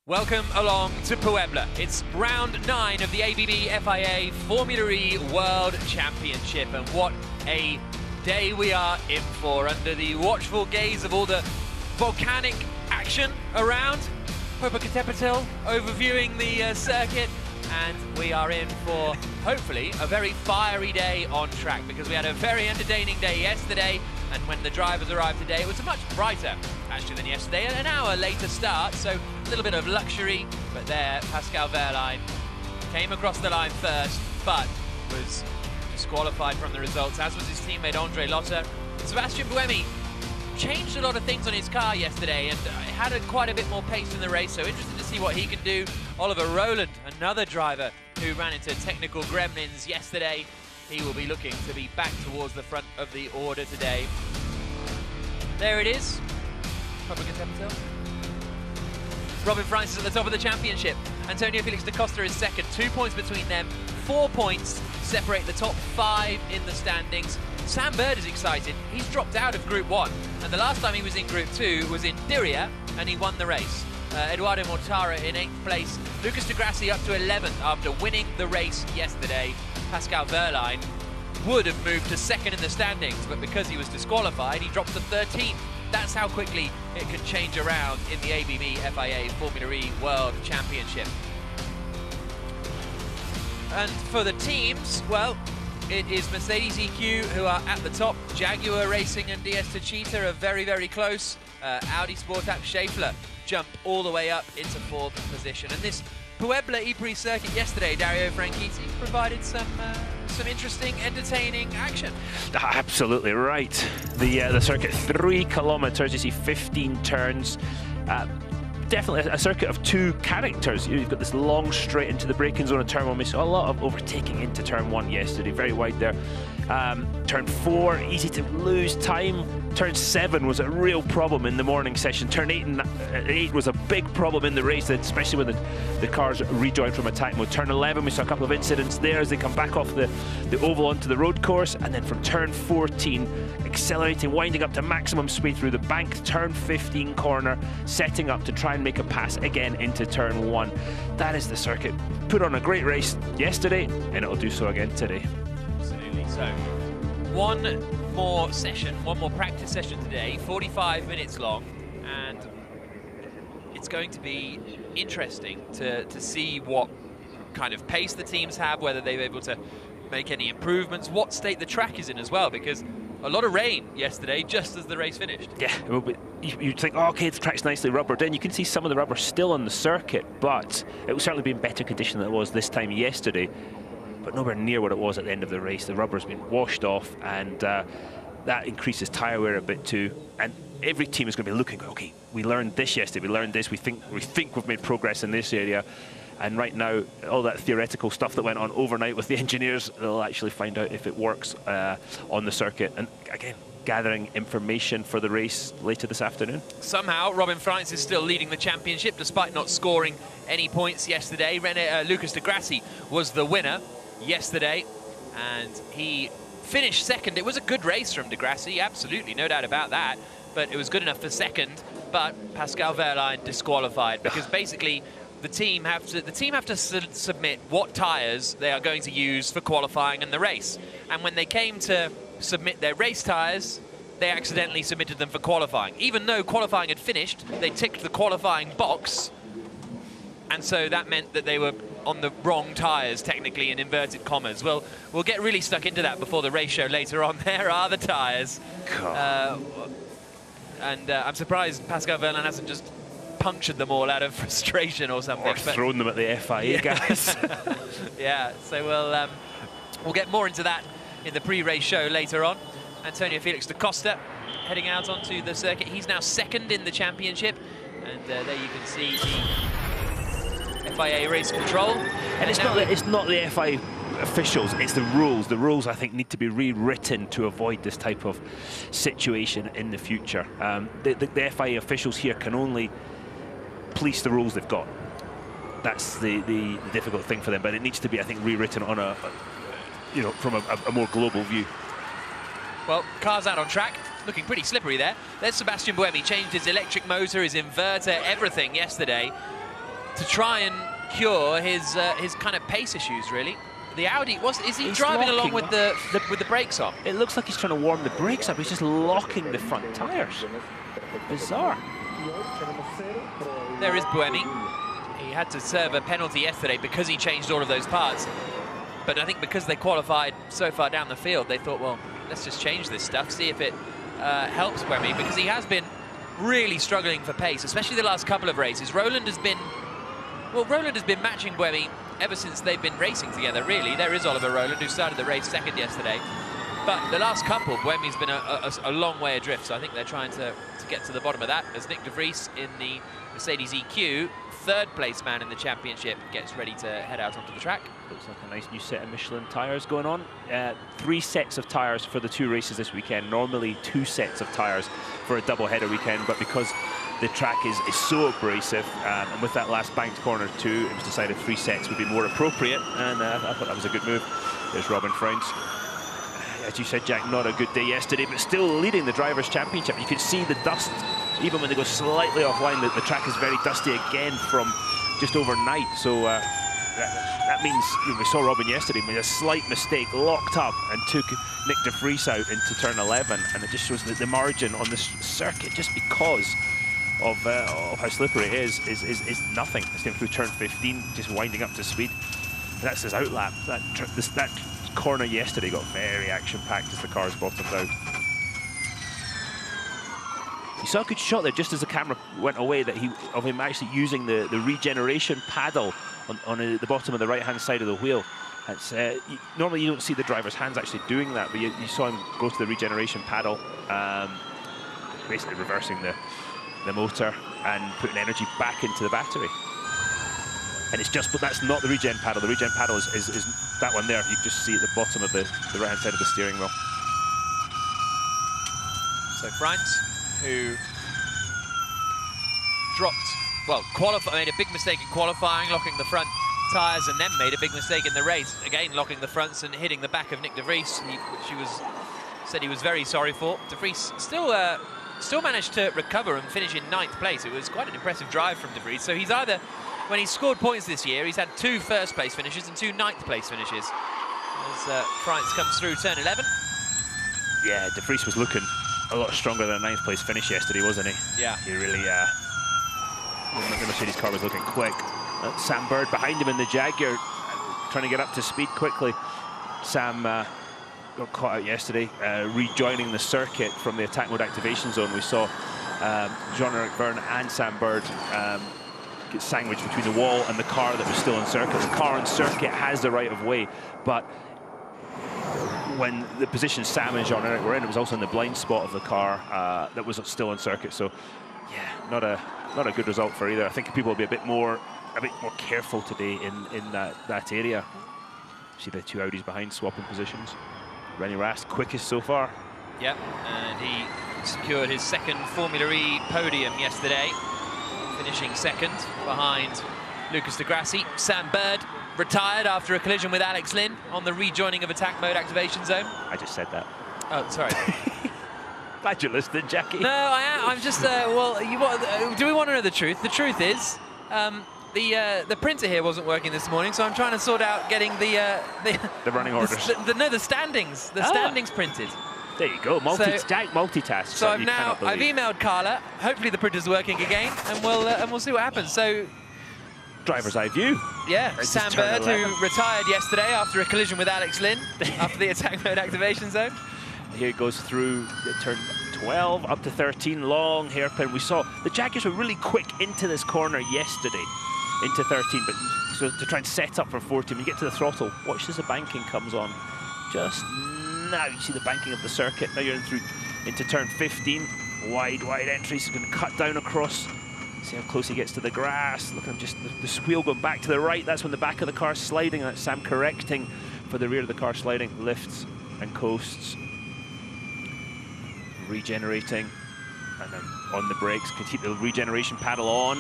Welcome along to Puebla. It's round 9 of the ABB FIA Formula E World Championship, and what a day we are in for under the watchful gaze of all the volcanic action around. Popocatépetl overviewing the circuit, and we are in for hopefully a very fiery day on track, because we had a very entertaining day yesterday, and when the drivers arrived today it was a much brighter actually than yesterday, an hour later start, so a little bit of luxury. But there, Pascal Wehrlein came across the line first, but was disqualified from the results, as was his teammate Andre Lotter. Sebastian Buemi changed a lot of things on his car yesterday and had quite a bit more pace in the race, so interested to see what he can do. Oliver Rowland, another driver who ran into technical gremlins yesterday, he will be looking to be back towards the front of the order today. There it is, Popocatépetl. Robin Francis at the top of the championship. Antonio Felix da Costa is second, 2 points between them, 4 points separate the top 5 in the standings. Sam Bird is excited. He's dropped out of Group 1, and the last time he was in Group 2 was in Diriyah, and he won the race. Eduardo Mortara in 8th place. Lucas de Grassi up to 11th after winning the race yesterday. Pascal Wehrlein would have moved to 2nd in the standings, but because he was disqualified, he drops to 13th. That's how quickly it can change around in the ABB FIA Formula E World Championship. And for the teams, well, it is Mercedes EQ who are at the top. Jaguar Racing and DS Techeetah are very, very close. Audi Sportac Schaeffler jumped all the way up into 4th position. And this Puebla E-Prix circuit yesterday, Dario Franchitti, provided some interesting, entertaining action. Absolutely right. The circuit, 3 kilometers, you see 15 turns. Definitely a circuit of 2 characters. You've got this long straight into the braking zone of turn 1. We saw a lot of overtaking into turn 1 yesterday, very wide there. Turn 4, easy to lose time. Turn 7 was a real problem in the morning session. Turn 8 was a big problem in the race, especially when the cars rejoined from attack mode. Turn 11, we saw a couple of incidents there as they come back off the oval onto the road course. And then from turn 14, accelerating, winding up to maximum speed through the bank. Turn 15 corner, setting up to try and make a pass again into turn 1. That is the circuit. Put on a great race yesterday, and it'll do so again today. Absolutely. So, one more session, one more practice session today, 45 minutes long, and it's going to be interesting to see what kind of pace the teams have, whether they're able to make any improvements, what state the track is in as well, because a lot of rain yesterday just as the race finished. Yeah, you'd think, oh, okay, the track's nicely rubbered in. You can see some of the rubber still on the circuit, but it will certainly be in better condition than it was this time yesterday, but nowhere near what it was at the end of the race. The rubber's been washed off, and that increases tyre wear a bit too. And every team is going to be looking, okay, we learned this yesterday, we learned this, we think we've made progress in this area. And right now, all that theoretical stuff that went on overnight with the engineers, they'll actually find out if it works on the circuit. And again, gathering information for the race later this afternoon. Somehow, Robin Francis is still leading the championship despite not scoring any points yesterday. Lucas de Grassi was the winner yesterday, and he finished 2nd. It was a good race from de Grassi, absolutely, no doubt about that. But it was good enough for 2nd. But Pascal Wehrlein disqualified, because basically the team have to submit what tyres they are going to use for qualifying and the race. And when they came to submit their race tyres, they accidentally submitted them for qualifying. Even though qualifying had finished, they ticked the qualifying box, and so that meant that they were on the wrong tyres, technically, in inverted commas. We'll get really stuck into that before the race show later on. There are the tyres. And I'm surprised Pascal Wehrlein hasn't just punctured them all out of frustration or something. Or thrown them at the FIA guys. Yeah, so we'll get more into that in the pre-race show later on. Antonio Felix da Costa heading out onto the circuit. He's now 2nd in the championship, and there you can see the FIA race control. And it's not the FIA officials, it's the rules. The rules, I think, need to be rewritten to avoid this type of situation in the future. The FIA officials here can only police the rules they've got. That's the difficult thing for them, but it needs to be, I think, rewritten on from a more global view. Well, cars out on track, looking pretty slippery there. There's Sebastian Buemi, changed his electric motor, his inverter, everything yesterday. to try and cure his kind of pace issues, really. The Audi, is he driving along with the brakes on? It looks like he's trying to warm the brakes up. He's just locking the front tyres. Bizarre. There is Buemi. He had to serve a penalty yesterday because he changed all of those parts. But I think because they qualified so far down the field, they thought, well, let's just change this stuff, see if it helps Buemi, because he has been really struggling for pace, especially the last couple of races. Roland has been matching Buemi ever since they've been racing together, really. There is Oliver Roland, who started the race second yesterday. But the last couple, Buemi's been a long way adrift, so I think they're trying to get to the bottom of that, as Nick de Vries in the Mercedes EQ, third place man in the championship, gets ready to head out onto the track. Looks like a nice new set of Michelin tyres going on. 3 sets of tyres for the 2 races this weekend. Normally 2 sets of tyres for a double-header weekend, but because the track is so abrasive, and with that last banked corner too, it was decided 3 sets would be more appropriate, and I thought that was a good move. There's Robin Frowns. As you said, Jack, not a good day yesterday, but still leading the Drivers' Championship. You could see the dust, even when they go slightly offline, the track is very dusty again from just overnight. So that means, we saw Robin yesterday, made a slight mistake, locked up and took Nick de Vries out into turn 11, and it just shows that the margin on this circuit, just because of how slippery it is nothing. It's going through turn 15, just winding up to speed. And that's his outlap. That corner yesterday got very action-packed as the cars bottomed out. You saw a good shot there just as the camera went away of him actually using the regeneration paddle on the bottom of the right-hand side of the wheel. It's, normally you don't see the driver's hands actually doing that, but you saw him go to the regeneration paddle, basically reversing the motor and putting energy back into the battery. And it's just, but that's not the regen paddle. The regen paddle is that one there. You can just see at the bottom of the right-hand side of the steering wheel. So Frans, who made a big mistake in qualifying, locking the front tyres, and then made a big mistake in the race, again locking the fronts and hitting the back of Nick de Vries, which he said he was very sorry for. De Vries still managed to recover and finish in 9th place. It was quite an impressive drive from de Vries. So he's either, when he's scored points this year, he's had 2 first-place finishes and 2 9th-place finishes. As Frans comes through turn 11. Yeah, de Vries was looking a lot stronger than a 9th-place finish yesterday, wasn't he? Yeah. He really, the Mercedes car was looking quick. Sam Bird behind him in the Jaguar, trying to get up to speed quickly. Sam got caught out yesterday, rejoining the circuit from the attack mode activation zone. We saw Jean-Eric Vergne and Sam Bird get sandwiched between the wall and the car that was still on circuit. The car on circuit has the right of way, but when the position Sam and Jean-Eric were in, it was also in the blind spot of the car that was still on circuit. So, yeah, not a good result for either. I think people will be a bit more careful today in that area. See the 2 Audis behind, swapping positions. René Rast, quickest so far. Yep, and he secured his 2nd Formula E podium yesterday, finishing 2nd behind Lucas de Grassi. Sam Bird retired after a collision with Alex Lynn on the rejoining of attack mode activation zone. I just said that. Oh, sorry. Glad you're listening, Jackie. No, I am. I'm just, well, do we want to know the truth? The truth is, the printer here wasn't working this morning, so I'm trying to sort out getting the running orders. The standings. The standings printed. There you go. Multitask. So I've emailed Carla. Hopefully the printer's working again, and we'll see what happens. So, driver's eye view. Yeah, Sam Bird, who retired yesterday after a collision with Alex Lynn after the attack mode activation zone. Here it goes through turn 12 up to 13, long hairpin. We saw the Jaguars were really quick into this corner yesterday, into 13, but so to try and set up for 14. When you get to the throttle, watch as the banking comes on. Just now you see the banking of the circuit. Now you're into turn 15. Wide entries. He's going to cut down across. See how close he gets to the grass. Look at him, just the wheel going back to the right. That's when the back of the car is sliding. That's Sam correcting for the rear of the car sliding. Lifts and coasts. Regenerating. And then on the brakes. Can keep the regeneration paddle on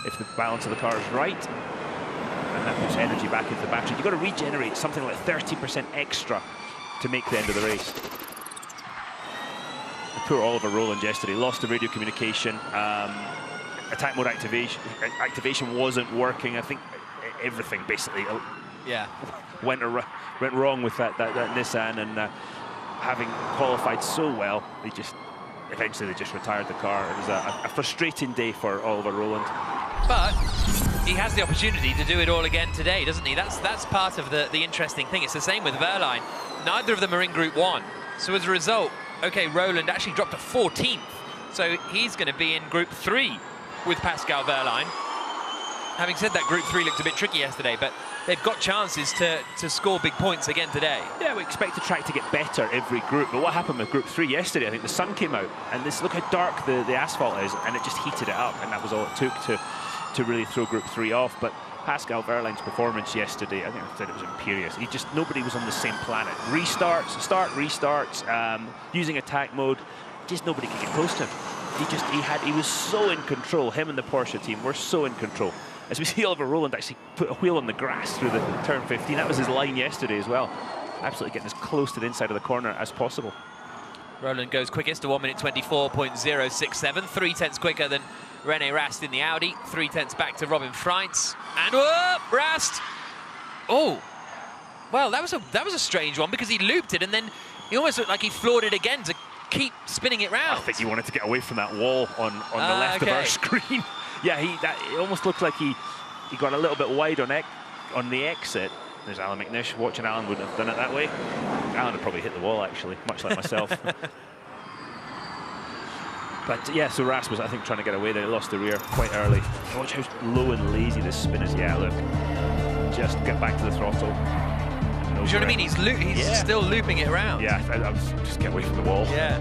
if the balance of the car is right. And that puts energy back into the battery. You've got to regenerate something like 30% extra to make the end of the race. Poor Oliver Rowland yesterday, lost the radio communication. attack mode activation wasn't working. I think everything basically went wrong with that Nissan, and having qualified so well, eventually they just retired the car. It was a frustrating day for Oliver Rowland. But he has the opportunity to do it all again today, doesn't he? That's part of the interesting thing. It's the same with Wehrlein. Neither of them are in Group 1. So as a result, okay, Rowland actually dropped to 14th. So he's going to be in Group 3 with Pascal Wehrlein. Having said that, Group 3 looked a bit tricky yesterday, but they've got chances to score big points again today. Yeah, we expect the track to get better every group, but what happened with Group 3 yesterday, I think the sun came out, and look how dark the asphalt is, and it just heated it up, and that was all it took to really throw Group 3 off. But Pascal Wehrlein's performance yesterday, I think I said it was imperious. Nobody was on the same planet. Restarts, using attack mode, just nobody could get close to him. He was so in control. Him and the Porsche team were so in control. As we see Oliver Rowland actually put a wheel on the grass through the turn 15. That was his line yesterday as well. Absolutely getting as close to the inside of the corner as possible. Rowland goes quickest to 1 minute 24.067, 3 tenths quicker than René Rast in the Audi, 3 tenths back to Robin Freitz. And Rast! Oh, well, that was a strange one, because he looped it and then he almost looked like he floored it again to keep spinning it round. I think he wanted to get away from that wall on the left of our screen. Yeah, it almost looked like he got a little bit wide on the exit. There's Alan McNish. Watching Alan wouldn't have done it that way. Alan would probably hit the wall, actually, much like myself. But yeah, so Rast was, I think, trying to get away there. He lost the rear quite early. Watch how low and lazy this spin is. Yeah, look. Just get back to the throttle. Do you know what I mean? He's still looping it around. Yeah, I was just get away from the wall. Yeah.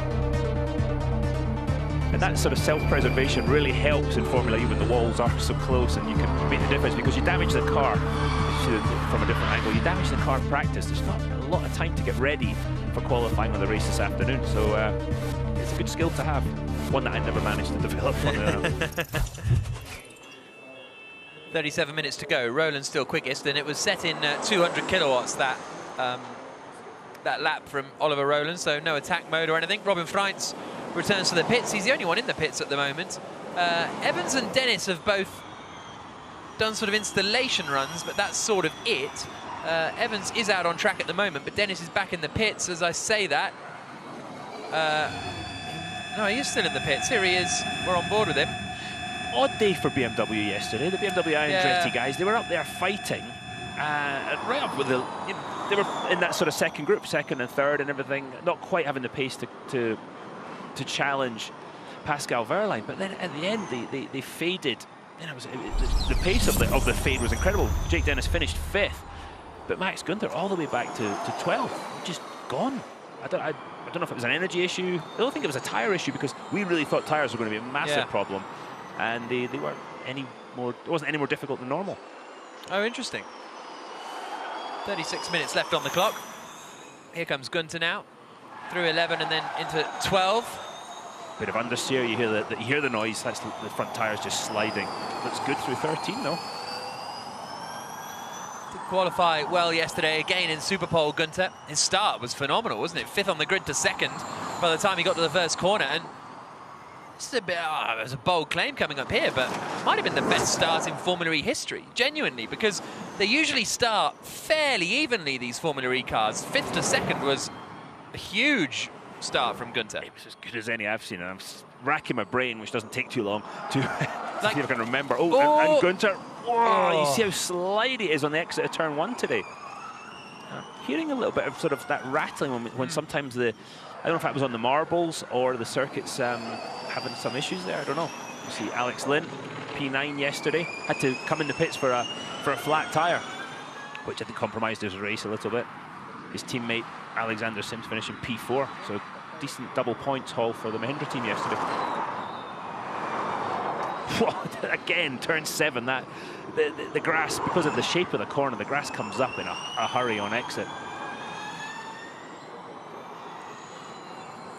And that sort of self-preservation really helps in Formula E when the walls are so close, and you can make the difference, because you damage the car from a different angle. You damage the car in practice. There's not a lot of time to get ready for qualifying on the race this afternoon. So it's a good skill to have. One that I never managed to develop. 37 minutes to go. Rowland's still quickest, and it was set in 200 kilowatts that lap from Oliver Rowland, so no attack mode or anything. Robin Freitz returns to the pits. He's the only one in the pits at the moment. Evans and Dennis have both done sort of installation runs, but that's sort of it. Evans is out on track at the moment, but Dennis is back in the pits as I say that. No, he is still in the pits. Here he is. We're on board with him. Odd day for BMW yesterday. The BMW Andretti guys, they were up there fighting. Right up with they were in that sort of second group, second and third and everything, not quite having the pace to challenge Pascal Wehrlein. But then at the end, they faded. And the pace of the fade was incredible. Jake Dennis finished 5th, but Max Günther all the way back to 12th, just gone. I don't know if it was an energy issue. I don't think it was a tyre issue, because we really thought tyres were going to be a massive problem, and they weren't any more. It wasn't any more difficult than normal. Oh, interesting. 36 minutes left on the clock. Here comes Günther now, through 11 and then into 12. Bit of understeer. You hear the noise. That's the front tyres just sliding. Looks good through 13 though. Did qualify well yesterday again in Superpole. Günther. His start was phenomenal, wasn't it? 5th on the grid to 2nd by the time he got to the first corner. And this is a bit. There's a bold claim coming up here, but might have been the best start in Formula E history, genuinely, because they usually start fairly evenly, these Formula E cars. 5th to 2nd was a huge start from Günther. It was as good as any I've seen, and I'm racking my brain, which doesn't take too long to see if I can remember. And Günther, you see how slidey it is on the exit of turn 1 today. Hearing a little bit of sort of that rattling when sometimes I don't know if that was on the marbles or the circuit's having some issues there. I don't know. You see Alex Lynn, P9 yesterday, had to come in the pits for a flat tyre, which I think compromised his race a little bit. His teammate Alexander Sims finishing P4, so decent double points haul for the Mahindra team yesterday. Again, turn 7. That the grass, because of the shape of the corner, the grass comes up in a hurry on exit.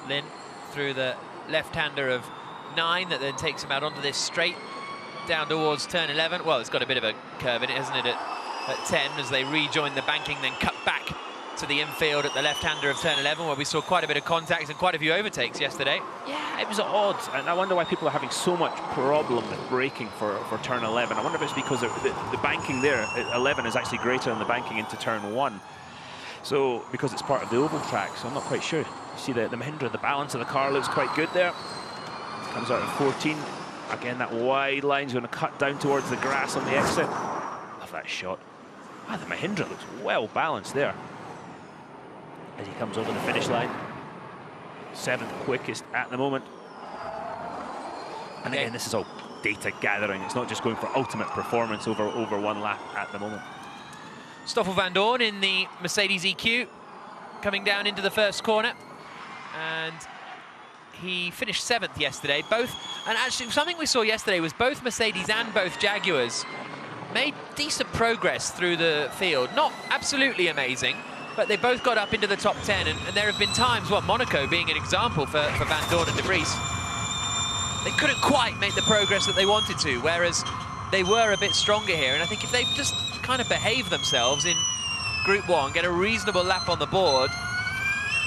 Lynn through the left-hander of 9, that then takes him out onto this straight down towards turn 11. Well, it's got a bit of a curve in it, hasn't it, at 10, as they rejoin the banking, then cut back to the infield at the left-hander of turn 11, where we saw quite a bit of contact and quite a few overtakes yesterday. Yeah, it was odd, and I wonder why people are having so much problem with braking for turn 11. I wonder if it's because the banking there at 11 is actually greater than the banking into turn 1. So, because it's part of the oval track, so I'm not quite sure. You see the Mahindra, the balance of the car looks quite good there. Comes out at 14. Again, that wide line's going to cut down towards the grass on the exit. Love that shot. Ah, the Mahindra looks well balanced there as he comes over the finish line. 7th quickest at the moment. And again, this is all data gathering. It's not just going for ultimate performance over one lap at the moment. Stoffel Vandoorne in the Mercedes EQ, coming down into the first corner. And he finished 7th yesterday. And actually, something we saw yesterday was both Mercedes and both Jaguars made decent progress through the field. Not absolutely amazing, but they both got up into the top 10. And there have been times, Monaco being an example for Vandoorne and De Vries, they couldn't quite make the progress that they wanted to, whereas they were a bit stronger here. And I think if they just kind of behave themselves in Group 1, get a reasonable lap on the board,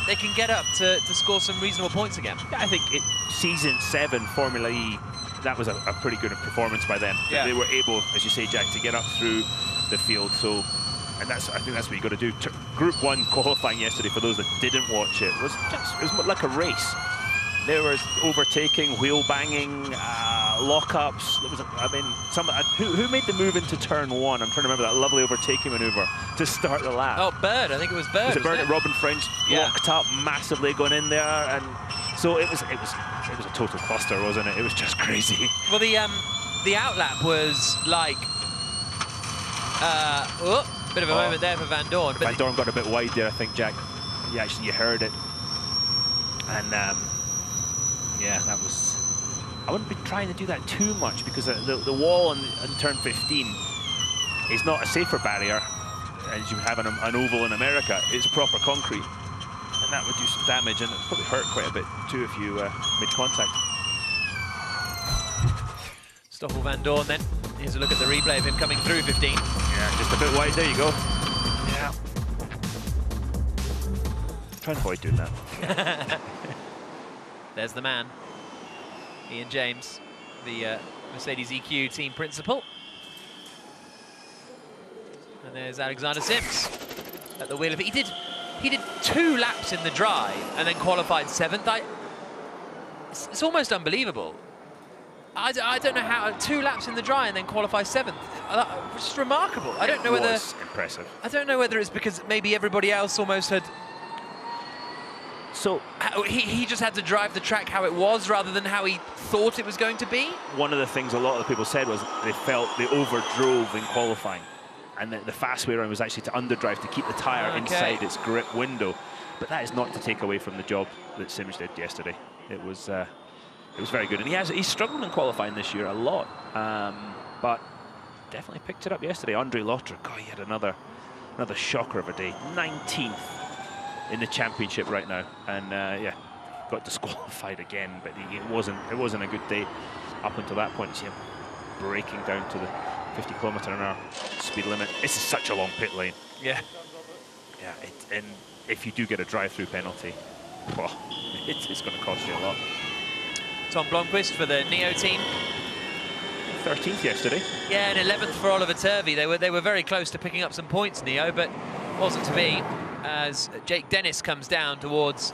they can get up to score some reasonable points again. I think Season 7 Formula E, that was a pretty good performance by them. Yeah. They were able, as you say, Jack, to get up through the field. So, and I think that's what you got to do. Group 1 qualifying yesterday, for those that didn't watch it, was like a race. There was overtaking, wheel banging, lockups. There was, who made the move into turn 1? I'm trying to remember that lovely overtaking maneuver to start the lap. Oh, Bird. I think it was Bird. Was it Bird at Robin French? Yeah. Locked up massively going in there, and so it was a total cluster, wasn't it? It was just crazy. Well, the outlap was like bit of a moment there for Vandoorne. But Vandoorne got a bit wide there, I think, Jack. You heard it, and yeah, that was. I wouldn't be trying to do that too much, because the wall on turn 15 is not a safer barrier as you have an oval in America. It's proper concrete, and that would do some damage, and it probably hurt quite a bit too if you made contact. Stoffel Vandoorne then. Here's a look at the replay of him coming through 15. Yeah, just a bit wide. There you go. Yeah. Try and avoid doing that. There's the man, Ian James, the Mercedes EQ team principal. And there's Alexander Sims at the wheel of it. He did 2 laps in the dry and then qualified 7th. It's almost unbelievable. I don't know how 2 laps in the dry and then qualify 7th. Just remarkable. I don't know whether impressive. I don't know whether it's because maybe everybody else almost had. So he just had to drive the track how it was rather than how he thought it was going to be. One of the things a lot of the people said was they felt they overdrove in qualifying, and the fast way around was actually to underdrive to keep the tyre inside its grip window. But that is not to take away from the job that Sims did yesterday. It was very good, and he's struggled in qualifying this year a lot, but definitely picked it up yesterday. Andre Lautre, God, he had another shocker of a day. 19th in the championship right now, and yeah, got disqualified again. But it wasn't a good day up until that point. You see him braking down to the 50 km/h speed limit. This is such a long pit lane. Yeah. Yeah, and if you do get a drive-through penalty, well, it's going to cost you a lot. Tom Blomqvist for the Neo team. 13th yesterday. Yeah, and 11th for Oliver Turvey. They were very close to picking up some points, Neo, but wasn't to be, as Jake Dennis comes down towards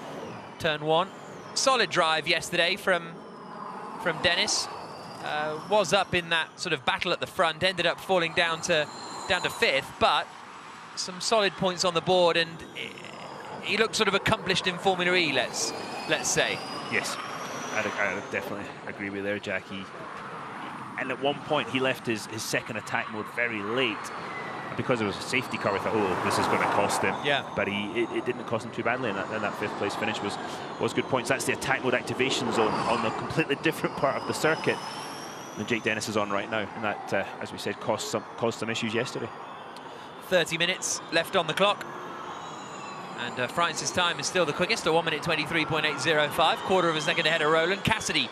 turn 1. Solid drive yesterday from Dennis. Was up in that sort of battle at the front, ended up falling down to 5th, but some solid points on the board, and he looked sort of accomplished in Formula E, let's say. Yes, I definitely agree with you there, Jack. And at one point he left his second attack mode very late, because there was a safety car. We thought, oh, this is going to cost him. Yeah. But it didn't cost him too badly, and that 5th place finish was good points. That's the attack mode activation zone on the completely different part of the circuit that Jake Dennis is on right now, and that, as we said, caused some issues yesterday. 30 minutes left on the clock, and France's time is still the quickest, a 1 minute 23.805, quarter of a second ahead of Roland. Cassidy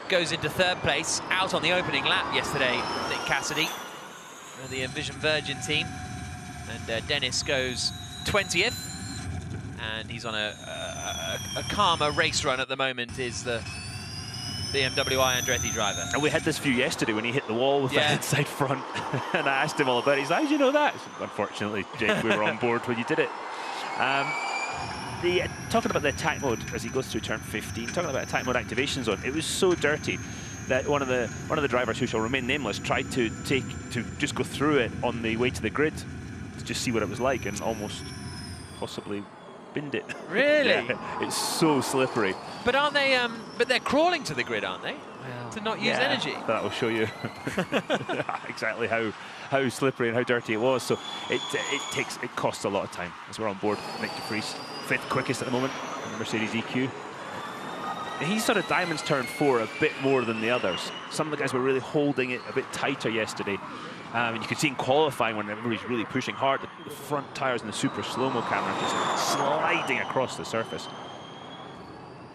goes into 3rd place, out on the opening lap yesterday, Nick Cassidy, the Envision Virgin team, and Dennis goes 20th. And he's on a calmer race run at the moment, is the BMW Andretti driver. And we had this view yesterday when he hit the wall with the inside front. And I asked him all about it. He's like, how did you know that? I said, unfortunately, Jake, we were on board when you did it. Talking about the attack mode as he goes through turn 15, talking about attack mode activation zone, it was so dirty that one of the drivers, who shall remain nameless, tried to just go through it on the way to the grid to just see what it was like, and almost possibly binned it. Really? Yeah, it's so slippery. But aren't they? But they're crawling to the grid, aren't they? Well, to not use energy. That will show you exactly how slippery and how dirty it was. So it costs a lot of time as we're on board. Nick de Vries, 5th quickest at the moment in the Mercedes EQ. He sort of diamonds turn 4 a bit more than the others. Some of the guys were really holding it a bit tighter yesterday. And you could see in qualifying when everybody's really pushing hard, the front tyres in the super slow-mo camera just sliding across the surface.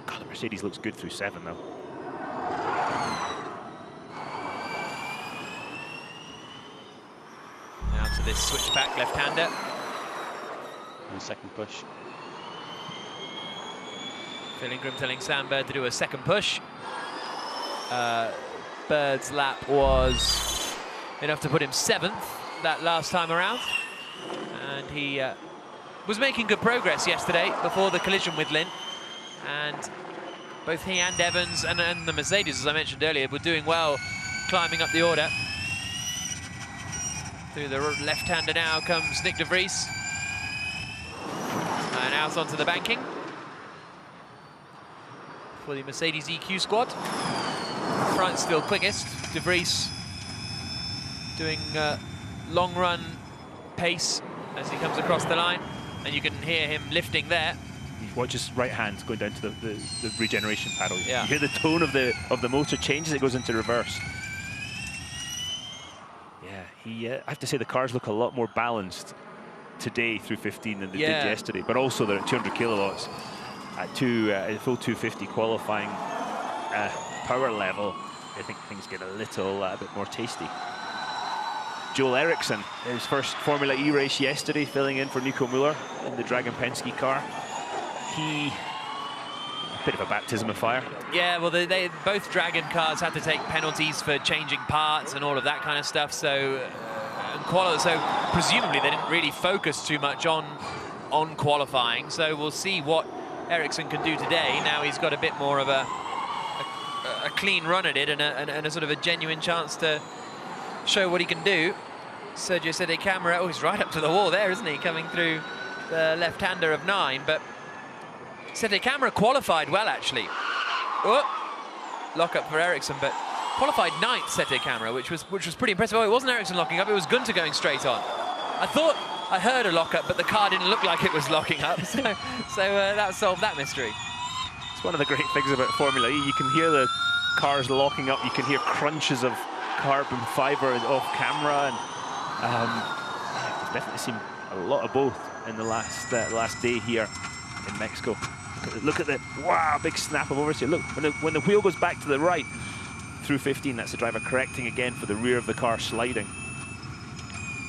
God, the Mercedes looks good through 7 though. Now to this switchback left-hander. And second push. Phil Ingram telling Sam Bird to do a second push. Bird's lap was enough to put him 7th that last time around. And he was making good progress yesterday before the collision with Lynn. And both he and Evans and the Mercedes, as I mentioned earlier, were doing well climbing up the order. Through the left-hander now comes Nick de Vries. And out onto the banking for the Mercedes EQ squad. Front still quickest. De Vries doing long run pace as he comes across the line, and you can hear him lifting there. Watch his right hand going down to the regeneration paddle. Yeah. You hear the tone of the motor change as it goes into reverse. Yeah, I have to say the cars look a lot more balanced today through 15 than they did yesterday, but also they're at 200 kilowatts at full 250 qualifying power level. I think things get a little bit more tasty. Joel Eriksson, his first Formula E race yesterday, filling in for Nico Müller in the Dragon Penske car. A bit of a baptism of fire. Yeah, well, they both Dragon cars had to take penalties for changing parts and all of that kind of stuff. So, so presumably they didn't really focus too much on qualifying. So we'll see what Eriksson can do today. Now he's got a bit more of a clean run at it and a sort of a genuine chance to show what he can do. Sergio Sede Camara, oh, he's right up to the wall there, isn't he? Coming through the left-hander of 9, but Sede Camara qualified well, actually. Oh, lock up for Eriksson, but qualified 9th, Sede Camara, which was pretty impressive. Oh, it wasn't Eriksson locking up, it was Gunter going straight on. I thought I heard a lock up, but the car didn't look like it was locking up, so that solved that mystery. It's one of the great things about Formula E. You can hear the cars locking up, you can hear crunches of carbon fibre off camera, and we've definitely seen a lot of both in the last day here in Mexico. Look at the big snap of oversteer. Look, when the wheel goes back to the right through 15, that's the driver correcting again for the rear of the car sliding.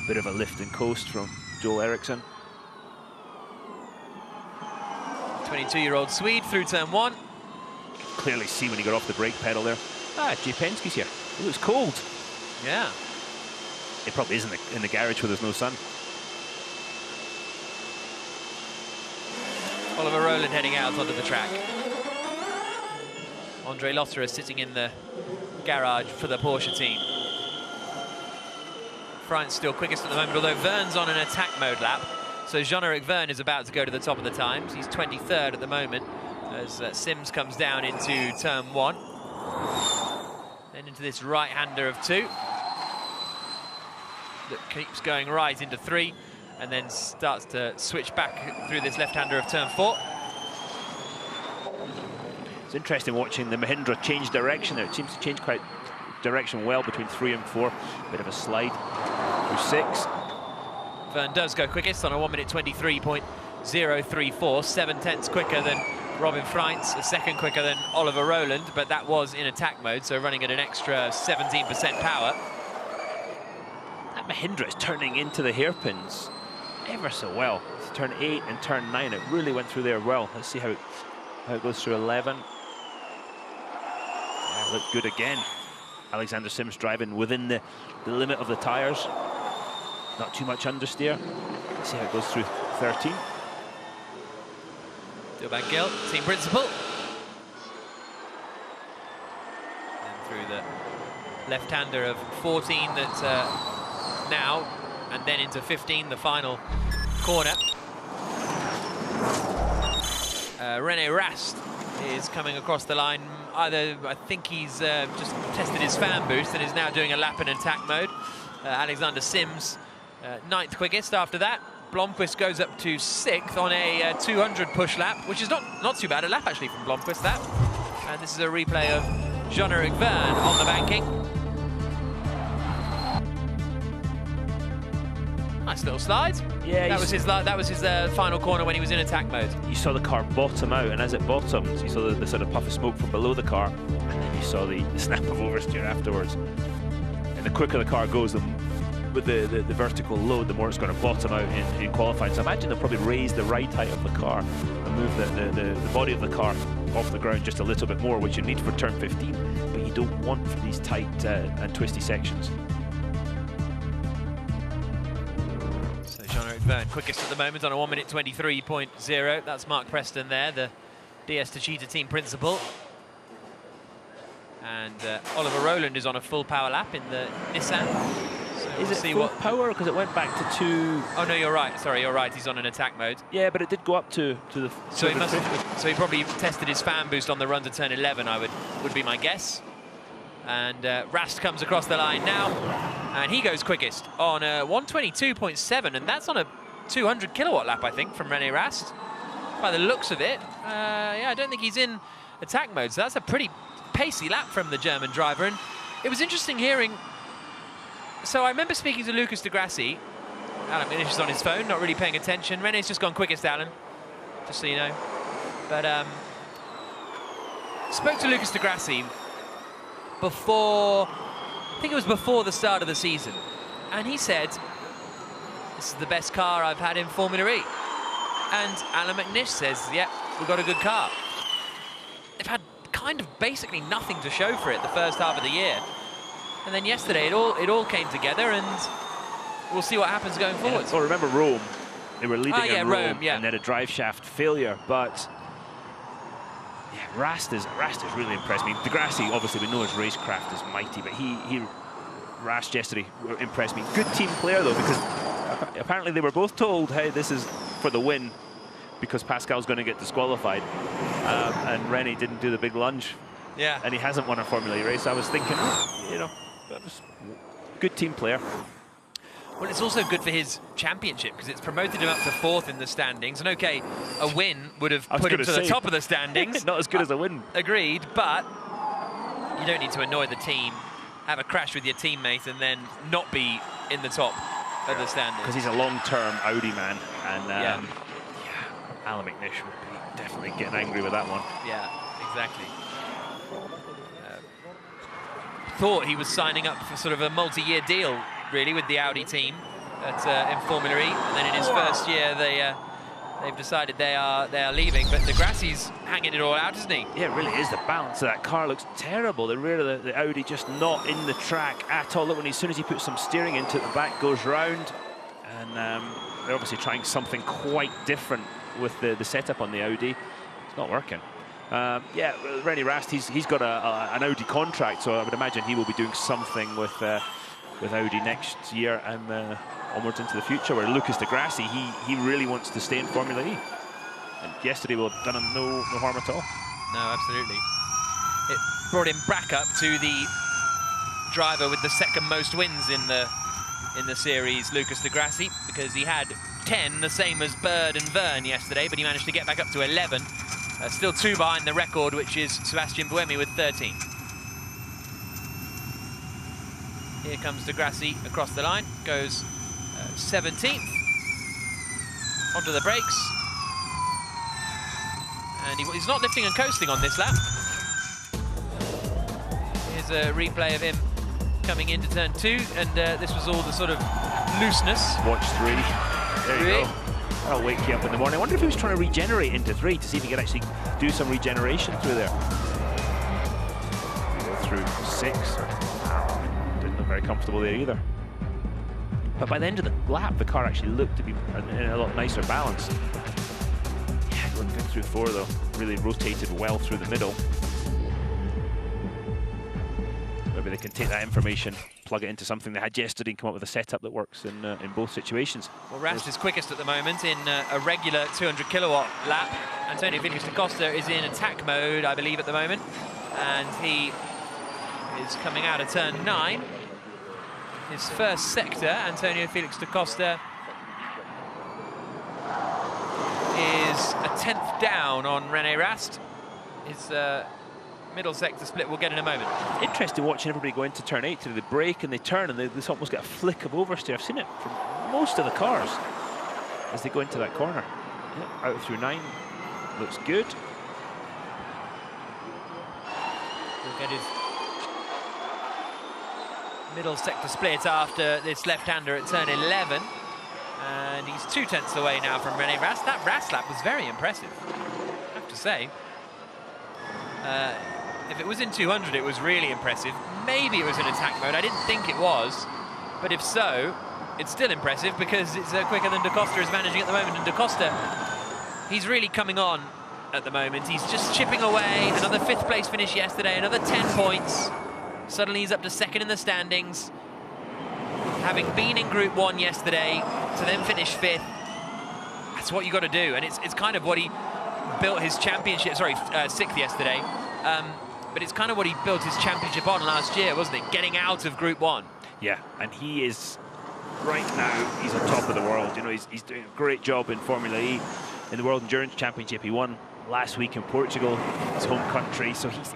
Bit of a lift and coast from Joel Eriksson. 22-year-old Swede through turn 1. Clearly see when he got off the brake pedal there. Jay Penske's here. It looks cold. Yeah. It probably is in the garage where there's no sun. Oliver Rowland heading out onto the track. Andre Lotterer sitting in the garage for the Porsche team. Frant's still quickest at the moment, although Verne's on an attack mode lap. So Jean-Eric Verne is about to go to the top of the times. He's 23rd at the moment as Sims comes down into turn 1. Then into this right-hander of 2. That keeps going right into 3. And then starts to switch back through this left-hander of turn 4. It's interesting watching the Mahindra change direction there. It seems to change quite direction well between 3 and 4. Bit of a slide through 6. Verne does go quickest on a 1 minute 23.034, 7/10 quicker than Robin Freintz, a second quicker than Oliver Rowland, but that was in attack mode, so running at an extra 17% power. That Mahindra is turning into the hairpins ever so well. It's turn 8 and turn 9, it really went through there well. Let's see how it goes through 11. Yeah, looked good again. Alexander Sims driving within the limit of the tyres. Not too much understeer. Let's see how it goes through 13. Dilban Gill, team principal. And through the left-hander of 14 that now, and then into 15, the final corner. Rene Rast is coming across the line. Either, I think he's just tested his fan boost and is now doing a lap in attack mode. Alexander Sims, 9th quickest after that. Blomqvist goes up to 6th on a 200 push lap, which is not too bad a lap actually from Blomqvist, that. And this is a replay of Jean-Eric Verne on the banking. Nice little slide. Yeah, that was his final corner when he was in attack mode. You saw the car bottom out, and as it bottomed, you saw the sort of puff of smoke from below the car, and then you saw the snap of oversteer afterwards. And the quicker the car goes, with the vertical load, the more it's going to bottom out in qualifying. So I imagine they'll probably raise the right height of the car and move the body of the car off the ground just a little bit more, which you need for turn 15, but you don't want for these tight and twisty sections. So Jean-Eric Verne quickest at the moment on a 1 minute 23.0. That's Mark Preston there, the DS Techeetah team principal. And Oliver Rowland is on a full power lap in the Nissan. So is it full power, because it went back to 2? Oh no, you're right. Sorry, you're right. He's on an attack mode. Yeah, but it did go up to the. So he must. So he probably tested his fan boost on the run to turn 11. Would be my guess. And Rast comes across the line now, and he goes quickest on a 122.7, and that's on a 200 kilowatt lap, I think, from Rene Rast. By the looks of it, yeah, I don't think he's in attack mode. So that's a pretty pacey lap from the German driver, and it was interesting hearing. So I remember speaking to Lucas de Grassi. Alan Minish is on his phone, not really paying attention. Rene's just gone quickest, Alan, just so you know. But spoke to Lucas de Grassi before, I think it was before the start of the season, and he said, "This is the best car I've had in Formula E." And Alan McNish says, "Yeah, we've got a good car." They've had kind of basically nothing to show for it the first half of the year. And then yesterday, it all came together, and we'll see what happens going forward. Well, remember Rome? They were leading in Rome, yeah. And then a drive shaft failure. But yeah, Rast has really impressed me. De Grassi, obviously, we know his racecraft is mighty, but Rast yesterday impressed me. Good team player though, because apparently they were both told, "Hey, this is for the win," because Pascal's going to get disqualified, and Rene didn't do the big lunge. Yeah, and he hasn't won a Formula E race. I was thinking, you know, that was good team player. Well, it's also good for his championship because it's promoted him up to 4th in the standings. And okay, a win would have put him to the top of the standings. Not as good as a win. Agreed, but you don't need to annoy the team, have a crash with your teammate, and then not be in the top of the standings. Because he's a long-term Audi man, and yeah, Alan McNish would be definitely getting angry with that one. Yeah, exactly. Thought he was signing up for sort of a multi-year deal, really, with the Audi team in Formula E, and then in his first year they've decided they are leaving. But de Grassi's hanging it all out, isn't he? Yeah, it really is. The balance of that car looks terrible. The rear of the Audi just not in the track at all. Look, as soon as he puts some steering into it, the back goes round, and they're obviously trying something quite different with the setup on the Audi. It's not working. Yeah, Rene Rast, he's got an Audi contract, so I would imagine he will be doing something with Audi next year and onwards into the future. Where Lucas de Grassi, he really wants to stay in Formula E. And yesterday will have done him no harm at all. No, absolutely. It brought him back up to the driver with the second most wins in the series, Lucas de Grassi, because he had 10, the same as Bird and Verne yesterday, but he managed to get back up to 11. Still 2 behind the record, which is Sebastian Buemi with 13. Here comes de Grassi across the line, goes 17th. Onto the brakes. And he's not lifting and coasting on this lap. Here's a replay of him coming into turn 2, and this was all the sort of looseness. Watch 3. There you go. That'll wake you up in the morning. I wonder if he was trying to regenerate into 3 to see if he could actually do some regeneration through there. Go through 6. Didn't look very comfortable there either. But by the end of the lap, the car actually looked to be in a lot nicer balance. Yeah, going good through 4 though. Really rotated well through the middle. Maybe they can take that information, plug it into something they had yesterday, and come up with a setup that works in both situations. Well, Rast is quickest at the moment in a regular 200 kilowatt lap. Antonio Felix da Costa is in attack mode, I believe, at the moment, and he is coming out of turn 9. His first sector, Antonio Felix da Costa is a 10th down on René Rast. His middle sector split we'll get in a moment. Interesting watching everybody go into turn 8 to the brake, and they turn and they almost get a flick of oversteer. I've seen it from most of the cars as they go into that corner. Yep, out through 9, looks good. We'll get his middle sector split after this left-hander at turn 11. And he's 2 tenths away now from René Rast. That Rast lap was very impressive, I have to say. If it was in 200, it was really impressive. Maybe it was in attack mode. I didn't think it was. But if so, it's still impressive because it's quicker than da Costa is managing at the moment. And da Costa, he's really coming on at the moment. He's just chipping away. Another 5th place finish yesterday, another 10 points. Suddenly he's up to 2nd in the standings. Having been in Group 1 yesterday, to then finish 5th, that's what you got to do. And it's kind of what he built his championship, 6th yesterday. But it's kind of what he built his championship on last year, wasn't it? Getting out of Group 1. Yeah, and he is, right now, he's on top of the world. You know, he's doing a great job in Formula E, in the World Endurance Championship. He won last week in Portugal, his home country, so he's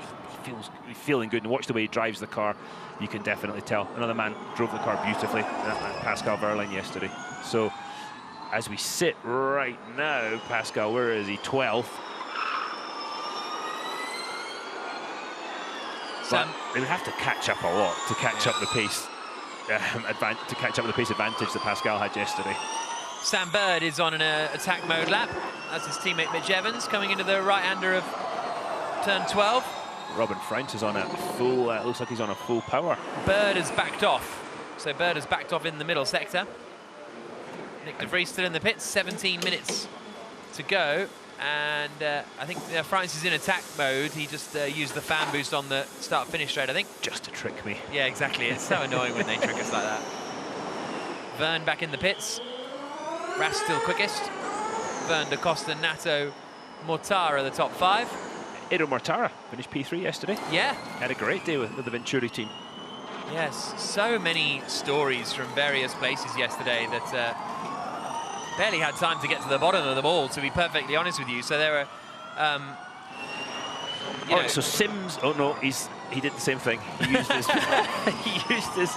feeling good. And watch the way he drives the car, you can definitely tell. Another man drove the car beautifully, Pascal Wehrlein yesterday. So, as we sit right now, Pascal, where is he? 12th. But they would have to catch up a lot to catch up the pace, to catch up with the pace advantage that Pascal had yesterday. Sam Bird is on an attack mode lap. That's his teammate Mitch Evans coming into the right-hander of turn 12. Robin French is on a full, looks like he's on a full power. Bird has backed off. So Bird has backed off in the middle sector. Nick de Vries still in the pits, 17 minutes to go. And I think France is in attack mode. He just used the fan boost on the start-finish straight, I think. Just to trick me. Yeah, exactly. It's so annoying when they trick us like that. Verne back in the pits. Rast still quickest. Verne, da Costa, Nato, Mortara the top 5. Edo Mortara finished P3 yesterday. Yeah. Had a great day with the Venturi team. Yes, so many stories from various places yesterday that barely had time to get to the bottom of them all, to be perfectly honest with you. So there were... so Sims, oh no, he did the same thing. He used his, he used his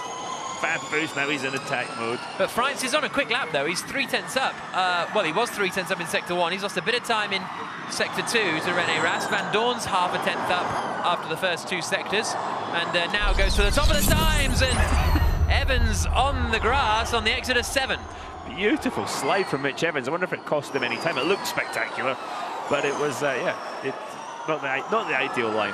fan boost, now he's in attack mode. But France is on a quick lap though, he's 3 tenths up. Well, he was 3 tenths up in Sector 1, he's lost a bit of time in Sector 2 to René Rast. Van Dorn's half a tenth up after the first 2 sectors, and now goes to the top of the times, and Evans on the grass on the exit of 7. Beautiful slide from Mitch Evans. I wonder if it cost him any time. It looked spectacular, but it was, not the ideal line.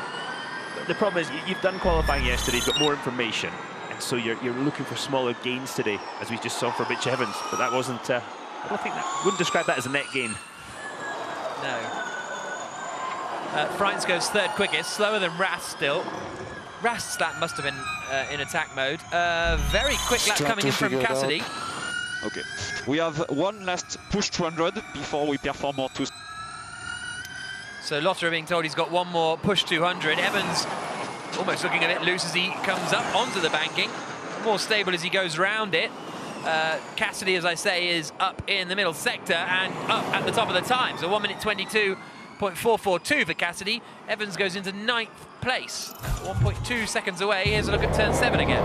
The problem is you've done qualifying yesterday, you've got more information, and so you're looking for smaller gains today, as we just saw for Mitch Evans. But that wasn't. I don't think wouldn't describe that as a net gain. No. France goes 3rd quickest, slower than Rast still. Rast's lap must have been in attack mode. Very quick lap coming in from Cassidy. Okay, we have one last push 200 before we perform our 2. So Lotter being told he's got one more push 200. Evans almost looking a bit loose as he comes up onto the banking. More stable as he goes round it. Cassidy, as I say, is up in the middle sector and up at the top of the time. So 1 minute 22.442 for Cassidy. Evans goes into 9th place, 1.2 seconds away. Here's a look at turn 7 again.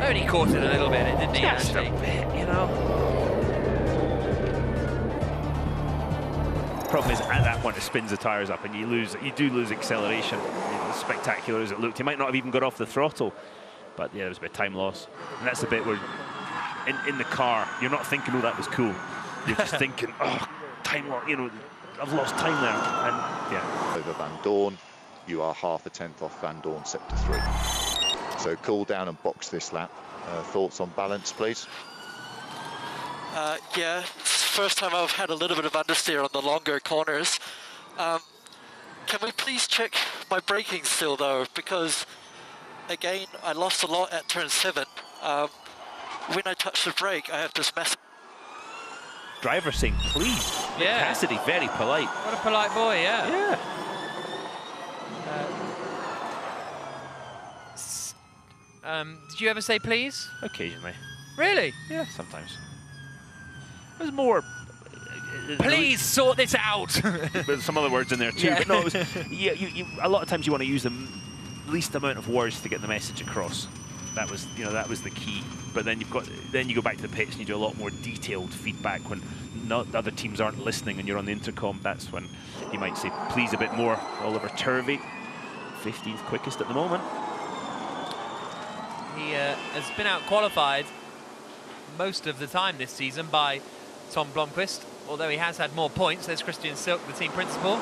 Only caught it a little bit, didn't he? Just a bit, you know. Problem is, at that point, it spins the tyres up, and you do lose acceleration. You know, as spectacular as it looked, he might not have even got off the throttle But yeah, there was a bit of time loss. And that's the bit where, in the car, you're not thinking, oh, that was cool. You're just thinking, oh, time loss, you know, I've lost time there. And yeah. Over Van Dorn, you are half a tenth off Van Dorn sector 3. So cool down and box this lap. Thoughts on balance, please? Yeah, it's the first time I've had a little bit of understeer on the longer corners. Can we please check my braking still though? Because again, I lost a lot at turn 7. When I touch the brake, I have this mess. Driver saying, please. Yeah. Cassidy, very polite. What a polite boy, yeah. Yeah. Did you ever say please? Occasionally. Really? Yeah, sometimes. There's more. Please sort this out. There's some other words in there too. Yeah. But no, it was, yeah, a lot of times you want to use the least amount of words to get the message across. That was, you know, that was the key. But then you go back to the pits and you do a lot more detailed feedback when the other teams aren't listening and you're on the intercom. That's when you might say please a bit more. Oliver Turvey, 15th quickest at the moment. He has been out qualified most of the time this season by Tom Blomqvist, although he has had more points. There's Christian Silk, the team principal.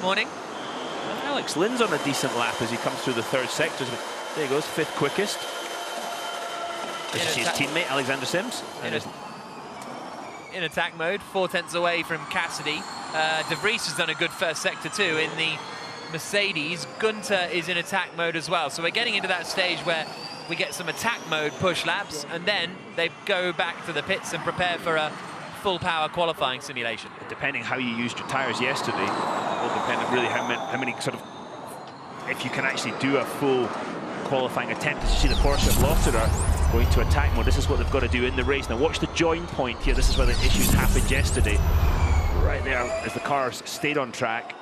Morning. And Alex Lynn's on a decent lap as he comes through the 3rd sector. There he goes, 5th quickest. This is his teammate, Alexander Sims. In attack mode, 4 tenths away from Cassidy. De Vries has done a good first sector too in the Mercedes. Gunter is in attack mode as well. So we're getting into that stage where we get some attack mode push laps, and then they go back to the pits and prepare for a full power qualifying simulation. Depending how you used your tyres yesterday, will depend on really how many sort of, if you can actually do a full qualifying attempt. As you see the Porsche at Lautrer going to attack mode, this is what they've got to do in the race. Now watch the join point here. This is where the issues happened yesterday. Right there, as the cars stayed on track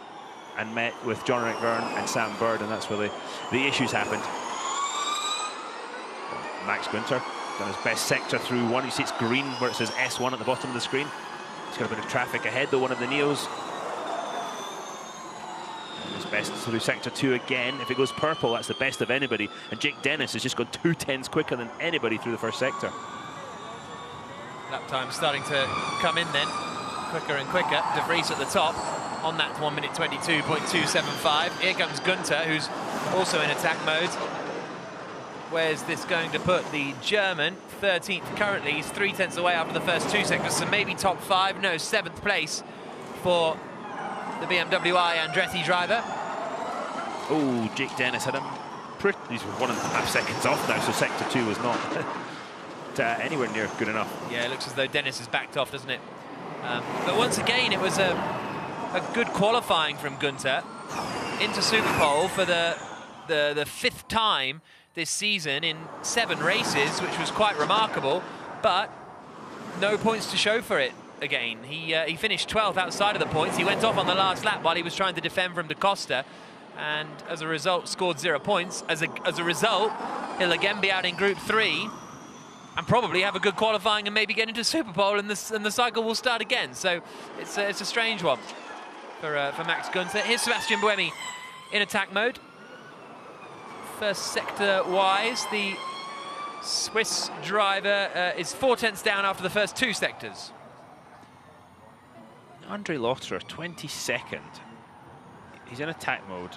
and met with John Rickvern and Sam Bird, and that's where the issues happened. Max Günther done his best sector through 1. You see it's green where it says S1 at the bottom of the screen. He's got a bit of traffic ahead though, one of the Neos. And his best through sector 2 again. If it goes purple, that's the best of anybody. And Jake Dennis has just gone 2 tenths quicker than anybody through the 1st sector. Lap time starting to come in then, quicker and quicker. De Vries at the top on that 1 minute 22.275. Here comes Gunter, who's also in attack mode. Where's this going to put the German? 13th currently. He's 3 tenths away after the first 2 sectors, so maybe top 5. No, 7th place for the BMW I Andretti driver. Oh, Jake Dennis had him pretty. He's 1.5 seconds off now, so sector 2 was not anywhere near good enough. Yeah, it looks as though Dennis has backed off, doesn't it? But once again, it was a good qualifying from Gunter into Superpole for the 5th time this season in 7 races, which was quite remarkable, but no points to show for it again. He finished 12th outside of the points. He went off on the last lap while he was trying to defend from Da Costa, and as a result scored 0 points. As a result, he'll again be out in Group 3 and probably have a good qualifying and maybe get into Superpole, and the cycle will start again. So it's a strange one for Max Günther. Here's Sebastian Buemi in attack mode. First sector-wise, the Swiss driver is 4 tenths down after the first 2 sectors. Andre Lauterer, 22nd. He's in attack mode.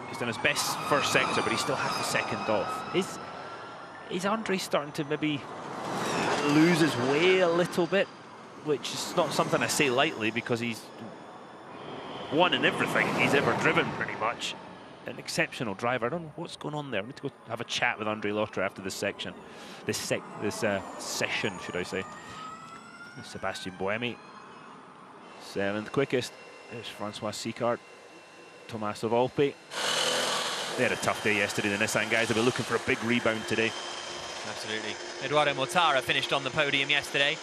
He's done his best first sector, but he's still half a second off. Is Andre starting to maybe lose his way a little bit? Which is not something I say lightly, because he's won in everything he's ever driven, pretty much. An exceptional driver. I don't know what's going on there. I need to go have a chat with Andre Lauterer after this section. This session, should I say. Sebastian Buemi, 7th quickest. There's Francois Sicard, Tommaso Volpi. They had a tough day yesterday, the Nissan guys. They'll be looking for a big rebound today. Absolutely. Eduardo Mortara finished on the podium yesterday,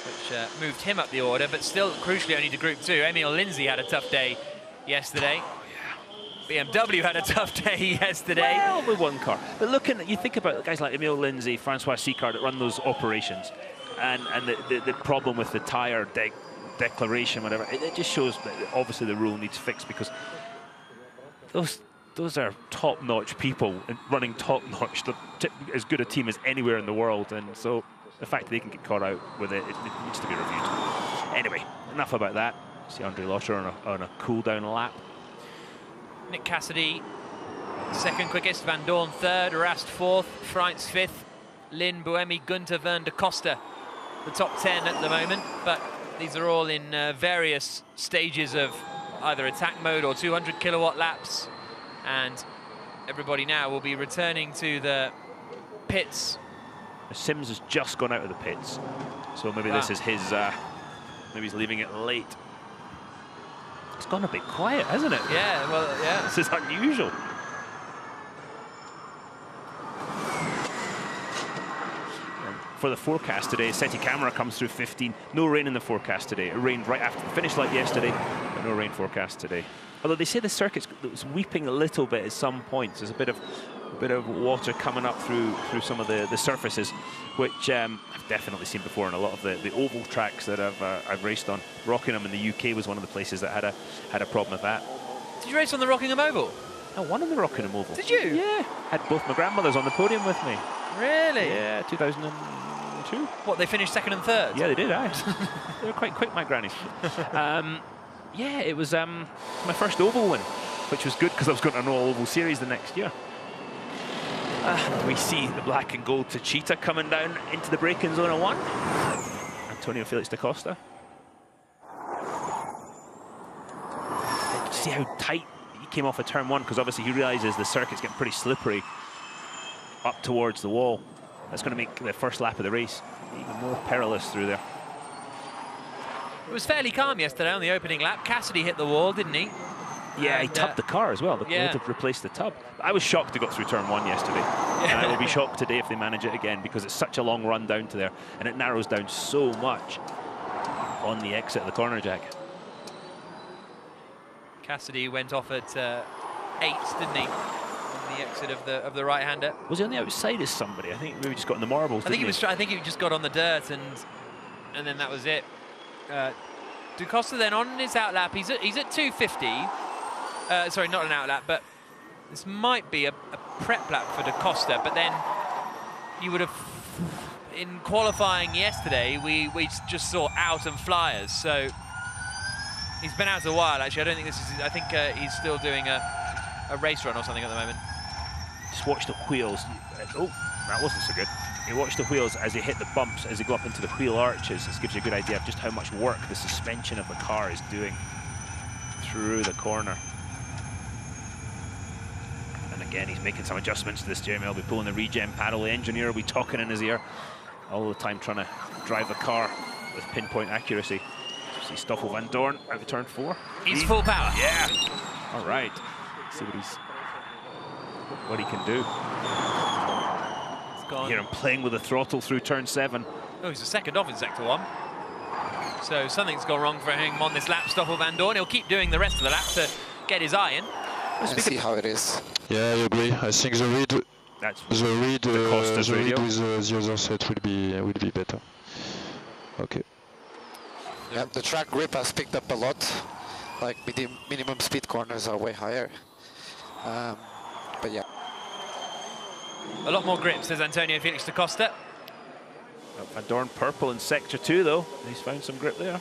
which moved him up the order, but still crucially only to Group 2. Emil Lindsay had a tough day yesterday. BMW had a tough day yesterday. Well, with 1 car. But looking, you think about guys like Emil Lindsay, Francois Sicard that run those operations, and the problem with the tyre declaration, whatever, it just shows that obviously the rule needs fixed, because those those are top-notch people running top-notch, as good a team as anywhere in the world, and so the fact that they can get caught out with it needs to be reviewed. Anyway, enough about that. See Andre Lotcher on a cool-down lap. Nick Cassidy, second quickest, Van Dorn third, Rast fourth, Freins fifth, Lynn, Buemi, Gunter, Vern de Costa, the top 10 at the moment, but these are all in various stages of either attack mode or 200 kilowatt laps, and everybody now will be returning to the pits. Sims has just gone out of the pits, so maybe this is his, maybe he's leaving it late. It's gone a bit quiet, hasn't it? Yeah, well, yeah. This is unusual. For the forecast today, SETI camera comes through 15. No rain in the forecast today. It rained right after the finish light yesterday, but no rain forecast today. Although they say the circuit's weeping a little bit at some points. There's a bit of water coming up through some of the surfaces, which I've definitely seen before in a lot of the oval tracks that I've raced on. Rockingham in the UK was one of the places that had a problem with that. Did you race on the Rockingham Oval? I won on the Rockingham Oval. Did you? Yeah. Had both my grandmothers on the podium with me. Really? Yeah, 2002. What, they finished second and third? Yeah, they did, aye. They were quite quick, my grannies. Yeah, it was my first oval win, which was good because I was going to an all-oval series the next year. We see the black and gold Techeetah coming down into the braking zone of 1. Antonio Felix da Costa. See how tight he came off of turn 1, because obviously he realises the circuit's getting pretty slippery up towards the wall. That's going to make the first lap of the race even more perilous through there. It was fairly calm yesterday on the opening lap. Cassidy hit the wall, didn't he? Yeah, he tubbed the car as well. They had to replace the tub. I was shocked they got through turn 1 yesterday. And I will be shocked today if they manage it again, because it's such a long run down to there, and it narrows down so much on the exit of the corner, Jack. Cassidy went off at 8, didn't he? On the exit of the right-hander. Was he on the outside as somebody? I think maybe just got in the marbles. I think he just got on the dirt, and then that was it. Da Costa then on his outlap. He's at 250. Sorry, not an outlap, but this might be a prep lap for Da Costa. But then you would have, in qualifying yesterday, we just saw out and flyers. So he's been out a while. Actually, I don't think this is. I think he's still doing a race run or something at the moment. Just watch the wheels. Oh, that wasn't so good. You watch the wheels as they hit the bumps, as they go up into the wheel arches. This gives you a good idea of just how much work the suspension of the car is doing through the corner. And again, he's making some adjustments to the steering wheel. He'll be pulling the regen paddle. The engineer will be talking in his ear all the time, trying to drive the car with pinpoint accuracy. See Stoffel Van Dorn out of turn 4. He's full power. Yeah. All right. See what he can do. You hear him playing with the throttle through turn 7. Oh, he's a second off in sector 1. So something's gone wrong for him on this lap. Stoffel Van Dorn. He'll keep doing the rest of the lap to get his eye in. Let's see how it is. Yeah, I agree. I think the read with the other set will be better. Okay. Yeah, the track grip has picked up a lot. Like minimum speed corners are way higher. But yeah. A lot more grip, says Antonio Felix da Costa. Van Dorn purple in sector 2 though. He's found some grip there.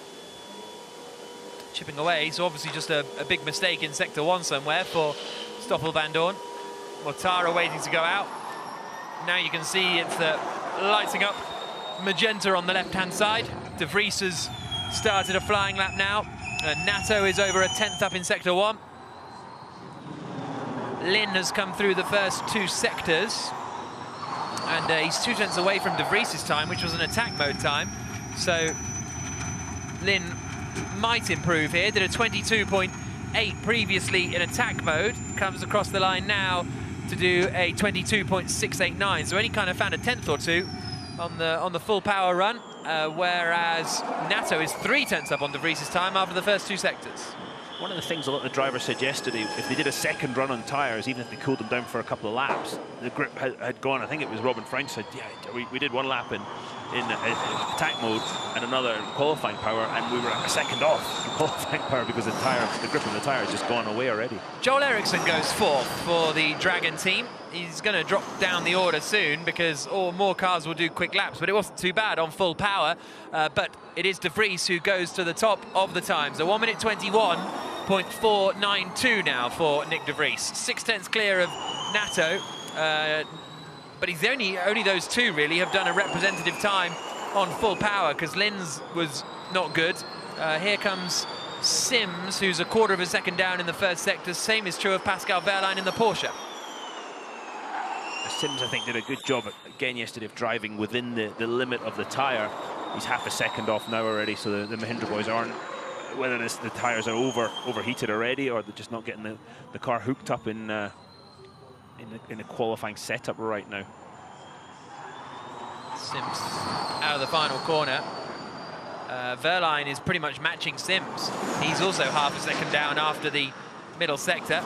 Chipping away, so obviously just a big mistake in sector 1 somewhere for Stoffel Van Dorn. Mortara waiting to go out. Now you can see it's lighting up magenta on the left-hand side. De Vries has started a flying lap now. Nato is over a 10th up in sector 1. Lynn has come through the first 2 sectors, and he's 2 tenths away from De Vries' time, which was an attack mode time. So Lynn might improve here. Did a 22.8 previously in attack mode. Comes across the line now to do a 22.689. So only kind of found a 10th or 2 on the full power run, whereas Nato is 3 tenths up on De Vries' time after the first 2 sectors. One of the things a lot of the drivers said yesterday, if they did a second run on tyres, even if they cooled them down for a couple of laps, the grip had gone. I think it was Robin French said, yeah, we did 1 lap in attack mode and another in qualifying power, and we were a second off in qualifying power because the grip of the tyre has just gone away already. Joel Eriksson goes fourth for the Dragon team. He's going to drop down the order soon because more cars will do quick laps, but it wasn't too bad on full power. But it is De Vries who goes to the top of the times. So 1 minute 21.492 now for Nick De Vries. 6/10 clear of Nato. But he's only those two really have done a representative time on full power, because Linz was not good. Here comes Sims, who's a quarter of a second down in the first sector. Same is true of Pascal Wehrlein in the Porsche. Sims, I think, did a good job again yesterday of driving within the limit of the tyre. He's half a second off now already, so the Mahindra boys aren't, whether the tyres are overheated already or they're just not getting the car hooked up in a qualifying setup right now. Sims out of the final corner. Wehrlein is pretty much matching Sims. He's also half a second down after the middle sector.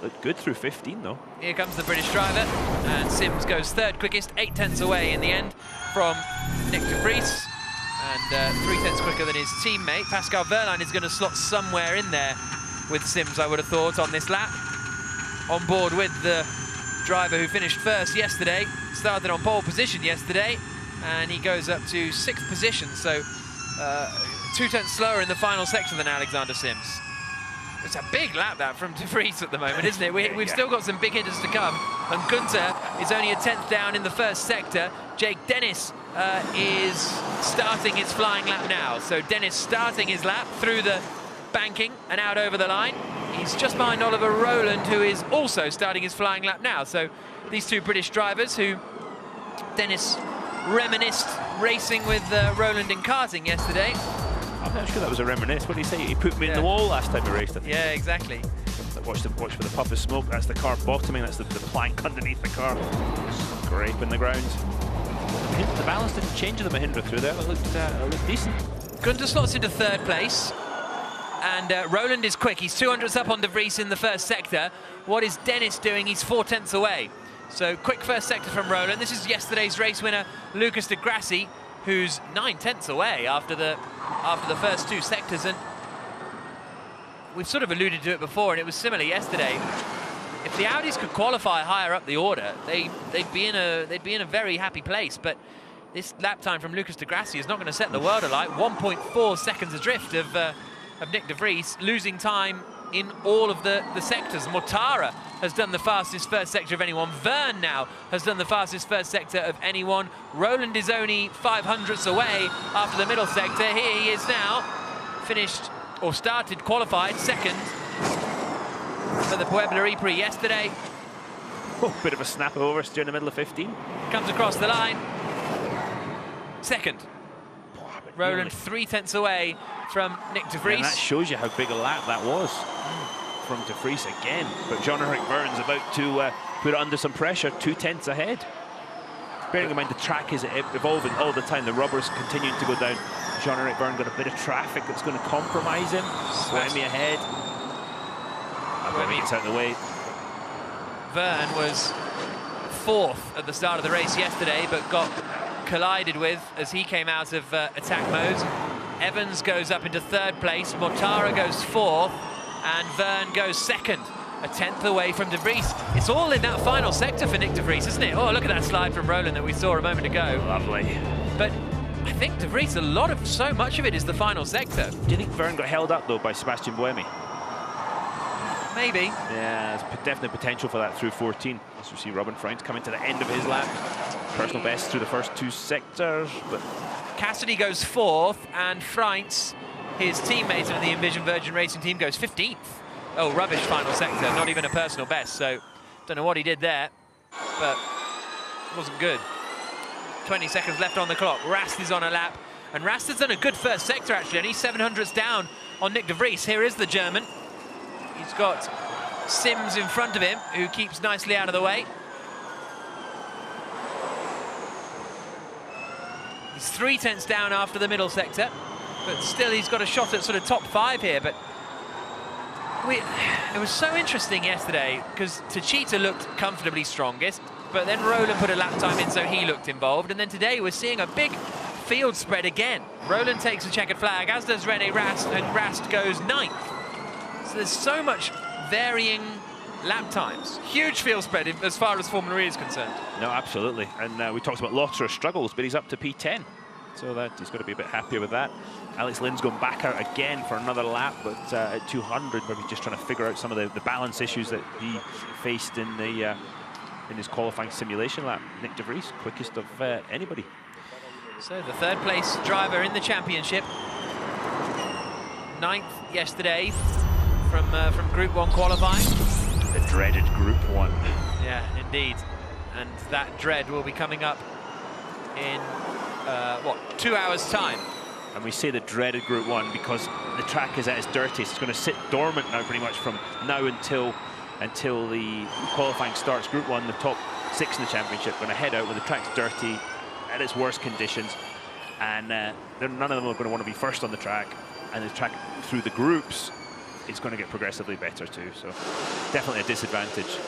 Looked good through 15 though. Here comes the British driver, and Sims goes third quickest, 8/10 away in the end from Nick De Vries, and 3/10 quicker than his teammate. Pascal Wehrlein is going to slot somewhere in there with Sims, I would have thought, on this lap. On board with the driver who finished first yesterday, started on pole position yesterday, and he goes up to 6th position, so 2/10 slower in the final section than Alexander Sims. It's a big lap that from De Vries at the moment, isn't it? We've still got some big hitters to come, and Gunther is only a 10th down in the first sector. Jake Dennis is starting his flying lap now, so Dennis starting his lap through the banking and out over the line. He's just behind Oliver Rowland, who is also starting his flying lap now. So these two British drivers, who Dennis reminisced racing with Rowland in karting yesterday. I'm not sure that was a reminisce. What did he say? He put me in the wall last time we raced, I think. Yeah, exactly. Watch for the puff of smoke. That's the car bottoming. That's the plank underneath the car. Scraping the ground. The balance didn't change in the Mahindra through there. It looked decent. Gunther slots into third place. And Rowland is quick. He's 200ths up on De Vries in the first sector. What is Dennis doing? He's 4/10 away. So quick first sector from Rowland. This is yesterday's race winner, Lucas de Grassi, who's 9/10 away after the first two sectors. And we've sort of alluded to it before, and it was similar yesterday. If the Audis could qualify higher up the order, they'd be in a very happy place. But this lap time from Lucas de Grassi is not going to set the world alight. 1.4 seconds adrift of Nick De Vries, losing time in all of the sectors. Mortara has done the fastest first sector of anyone. Verne now has done the fastest first sector of anyone. Rowland is only 500ths away after the middle sector. Here he is now, finished or started qualified second for the Puebla E-Prix yesterday. Oh, bit of a snap over during the middle of 15. Comes across the line. Second. Rowland 3/10 away from Nick De Vries. And that shows you how big a lap that was from De Vries again. But Jean-Eric Verne's about to put it under some pressure, 2/10 ahead. Bearing in mind the track is evolving all the time, the rubber's continuing to go down. Jean-Eric Verne got a bit of traffic that's going to compromise him. Buemi ahead. Buemi gets out of the way. Verne was 4th at the start of the race yesterday, but got collided with as he came out of attack mode. Evans goes up into 3rd place, Mortara goes 4th, and Verne goes 2nd, a 10th away from De Vries. It's all in that final sector for Nick De Vries, isn't it? Oh, look at that slide from Rowland that we saw a moment ago. Lovely. But I think De Vries, so much of it is the final sector. Do you think Verne got held up though by Sebastian Buemi? Maybe. Yeah, there's definitely potential for that through 14. As we see Robin Freund coming to the end of his lap. Personal best through the first two sectors, but Cassidy goes 4th, and Freintz, his teammate in the Envision Virgin Racing team, goes 15th. Oh, rubbish final sector, not even a personal best, so don't know what he did there, but it wasn't good. 20 seconds left on the clock. Rast is on a lap, and Rast has done a good first sector, actually, and he's 700ths down on Nick De Vries. Here is the German. He's got Sims in front of him, who keeps nicely out of the way. He's 3/10 down after the middle sector, but still he's got a shot at sort of top 5 here. But it was so interesting yesterday because Techeetah looked comfortably strongest. but then Roland put a lap time in, so he looked involved. And then today we're seeing a big field spread again. Roland takes a checkered flag, as does René Rast, and Rast goes 9th. So there's so much varying lap times. Huge field spread as far as Formula E is concerned. No, absolutely. And we talked about Lotter's struggles, but he's up to P10. So that he's got to be a bit happier with that. Alex Lynn's going back out again for another lap, but at 200, where he's just trying to figure out some of the balance issues that he faced in the in his qualifying simulation lap. Nick De Vries, quickest of anybody. So the third place driver in the championship. 9th yesterday from Group 1 qualifying. The dreaded Group 1. Yeah, indeed. And that dread will be coming up in, 2 hours' time. And we say the dreaded Group 1 because the track is at its dirtiest. It's going to sit dormant now pretty much from now until the qualifying starts. Group 1, the top 6 in the championship, going to head out when the track's dirty, at its worst conditions. And none of them are going to want to be first on the track. And the track through the groups is going to get progressively better too. So definitely a disadvantage.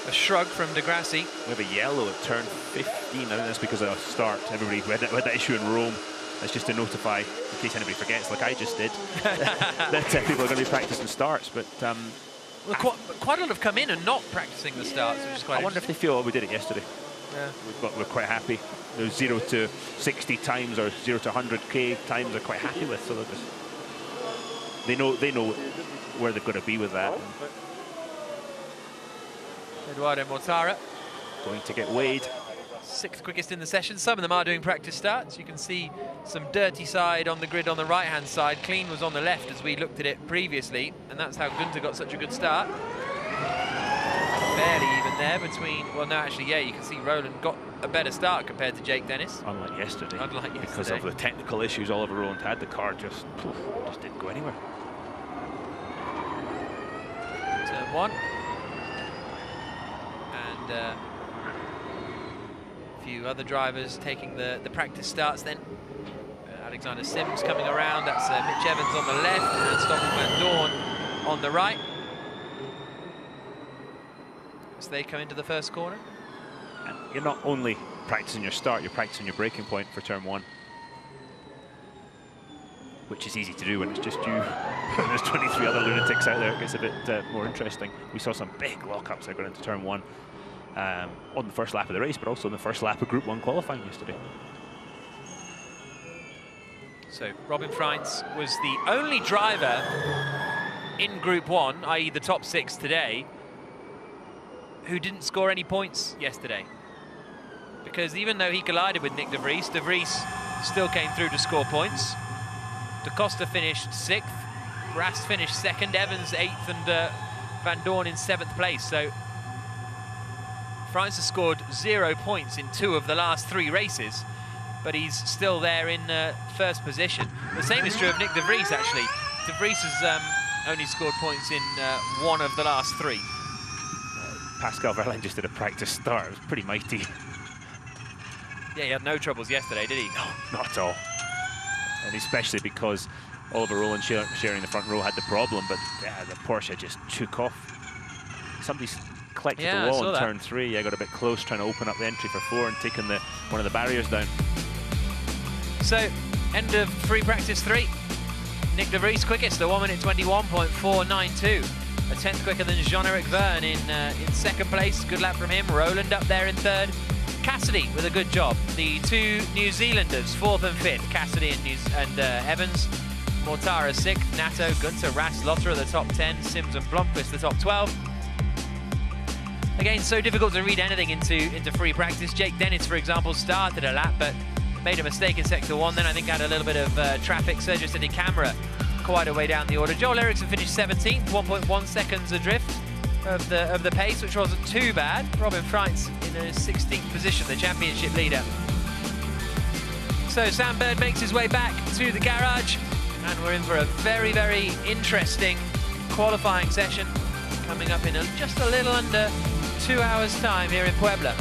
A shrug from Degrassi. We have a yellow at turn 15. I think that's because of a start. Everybody who had that issue in Rome. That's just to notify, in case anybody forgets, like I just did, that people are going to be practicing starts. But well, quite a lot have come in and not practicing the starts, which is quite. I wonder if they feel, oh, we did it yesterday. Yeah. We're quite happy. Those 0 to 60 times or 0 to 100k times are quite happy with. So they know where they've got to be with that. Eduardo Mortara going to get weighed. 6th quickest in the session. Some of them are doing practice starts. You can see some dirty side on the grid on the right-hand side. Clean was on the left as we looked at it previously, and that's how Günther got such a good start. Barely even there between. Well, no, actually, yeah, you can see Roland got a better start compared to Jake Dennis. Unlike yesterday. Unlike yesterday. Because of the technical issues Oliver Roland had, the car just didn't go anywhere. Turn 1. And a few other drivers taking the practice starts then. Alexander Sims coming around, that's Mitch Evans on the left and Stoffel Van Dorn on the right. As they come into the first corner. And you're not only practicing your start, you're practicing your braking point for turn 1. Which is easy to do when it's just you. There's 23 other lunatics out there, it gets a bit more interesting. We saw some big lockups there going into turn 1. On the first lap of the race, but also on the first lap of Group 1 qualifying yesterday. So Robin Freins was the only driver in Group 1, i.e. the top 6 today, who didn't score any points yesterday. Because even though he collided with Nick De Vries still came through to score points. Da Costa finished 6th, Rast finished 2nd, Evans 8th, and Van Dorn in 7th place. So Freins has scored 0 points in 2 of the last 3 races, but he's still there in first position. The same is true of Nick De Vries, actually. De Vries has only scored points in 1 of the last 3. Pascal Verlaine just did a practice start. It was pretty mighty. Yeah, he had no troubles yesterday, did he? No, not at all. And especially because Oliver Roland sharing the front row had the problem, but the Porsche just took off. Somebody's collected the wall in turn 3. I got a bit close trying to open up the entry for 4 and taking one of the barriers down. So, end of free practice 3. Nick De Vries quickest, a 1 minute 21.492. A 10th quicker than Jean-Eric Verne in 2nd place. Good lap from him. Roland up there in 3rd. Cassidy with a good job. The 2 New Zealanders, 4th and 5th. Cassidy and Evans. Mortara 6th. Nato, Günther, Rast, Lotter at the top 10. Sims and Blomqvist the top 12. Again, so difficult to read anything into free practice. Jake Dennis, for example, started a lap, but made a mistake in sector 1. Then I think had a little bit of traffic. Sergio City Camera quite a way down the order. Joel Eriksson finished 17th, 1.1 seconds adrift of the pace, which wasn't too bad. Robin Freins in a 16th position, the championship leader. So Sam Bird makes his way back to the garage, and we're in for a very, very interesting qualifying session coming up in just a little under 2 hours' time here in Puebla.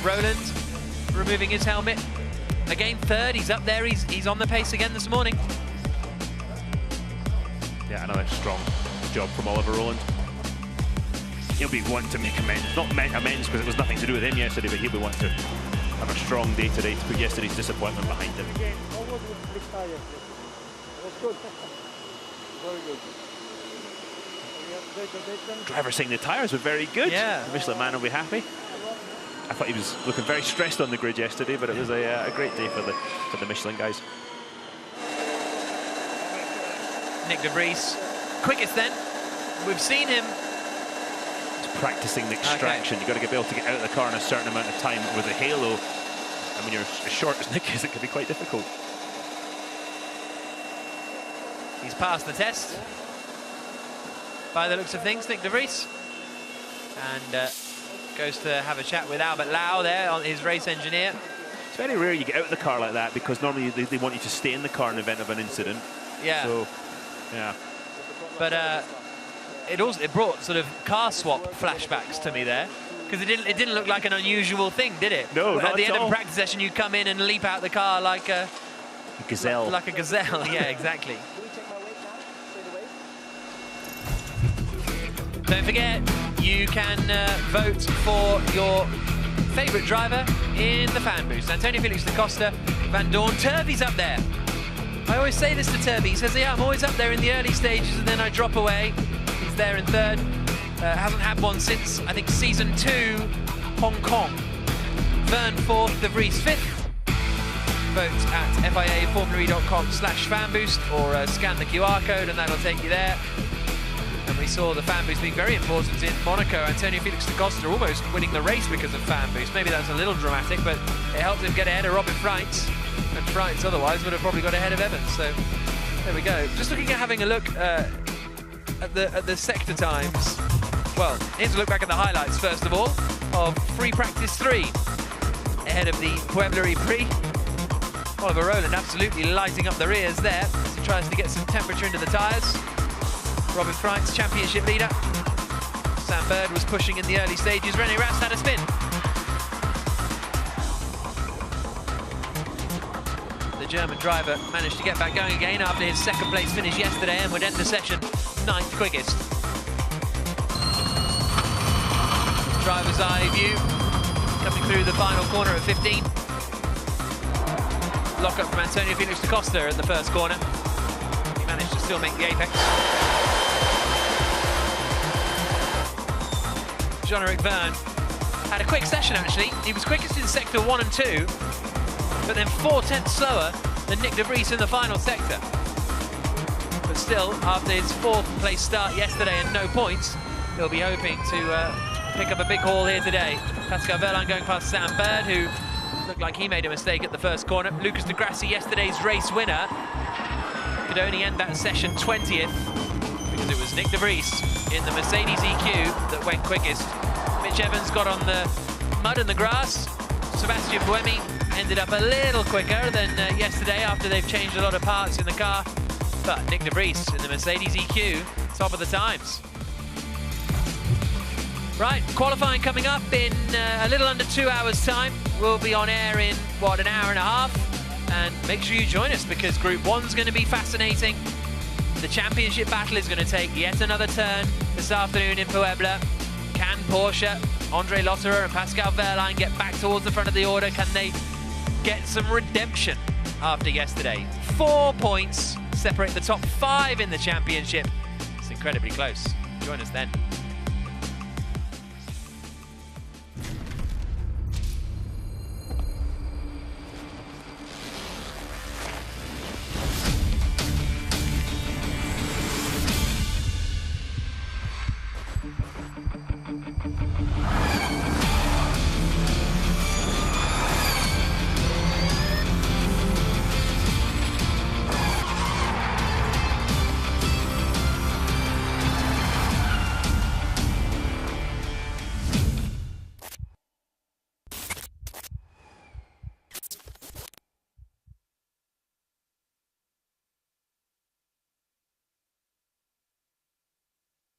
Roland removing his helmet. Again, third, he's up there, he's on the pace again this morning. Yeah, another strong job from Oliver Roland. He'll be one to make amends, not amends because it was nothing to do with him yesterday, but he'll be one to have a strong day today to put yesterday's disappointment behind him. Driver saying the tyres were very good. Yeah. The Michelin man will be happy. I thought he was looking very stressed on the grid yesterday, but it was a great day for the Michelin guys. Nick de Vries, quickest then. We've seen him Practicing the extraction. You've got to be able to get out of the car in a certain amount of time with a halo. And when you're as short as Nick is, it can be quite difficult. He's passed the test by the looks of things, Nick de Vries. And goes to have a chat with Albert Lau there, on his race engineer. It's very rare you get out of the car like that because normally they want you to stay in the car in the event of an incident. Yeah. So, yeah. But it brought sort of car swap flashbacks to me there, because it didn't look like an unusual thing, did it? No, not at the at end all. of a practice session, you come in and leap out the car like a gazelle. Like a gazelle, yeah, exactly. Don't forget, you can vote for your favourite driver in the fan boost. Antonio Felix da Costa, Van Dorn, Turvey's up there. I always say this to Turvey. He says, yeah, I'm always up there in the early stages and then I drop away. He's there in third. Hasn't had one since, I think, season 2, Hong Kong. Vern fourth, De Vries fifth. Vote at fiaformulary.com/fanboost or scan the QR code and that'll take you there. And we saw the fan boost being very important in Monaco. Antonio Felix da Costa almost winning the race because of fan boost. Maybe that's a little dramatic, but it helped him get ahead of Robin Freitz. And Freitz otherwise would have probably got ahead of Evans. So there we go. Just looking at having a look at the sector times. Well, here's a look back at the highlights first of all of free practice 3 ahead of the Puebla E-Prix. Oliver Roland absolutely lighting up the rears there as he tries to get some temperature into the tyres. Robin Freitz, championship leader. Sam Bird was pushing in the early stages. René Rast had a spin. The German driver managed to get back going again after his second place finish yesterday and would end the session 9th quickest. Driver's eye view coming through the final corner at 15. Lock up from Antonio Felix da Costa at the first corner. He managed to still make the apex. Jean-Eric Verne had a quick session actually. He was quickest in sector 1 and 2, but then 4/10 slower than Nick de Vries in the final sector. But still, after his 4th place start yesterday and no points, he'll be hoping to pick up a big haul here today. Pascal Wehrlein going past Sam Bird, who looked like he made a mistake at the first corner. Lucas de Grassi, yesterday's race winner, could only end that session 20th because it was Nick de Vries in the Mercedes EQ that went quickest. Mitch Evans got on the mud and the grass. Sebastian Buemi ended up a little quicker than yesterday after they've changed a lot of parts in the car. But Nick de Vries in the Mercedes EQ, top of the times. Right, qualifying coming up in a little under 2 hours' time. We'll be on air in, what, an hour and a half? And make sure you join us because Group 1's going to be fascinating. The championship battle is going to take yet another turn this afternoon in Puebla. Can Porsche, Andre Lotterer and Pascal Wehrlein get back towards the front of the order? Can they get some redemption after yesterday? 4 points separate the top 5 in the championship. It's incredibly close. Join us then.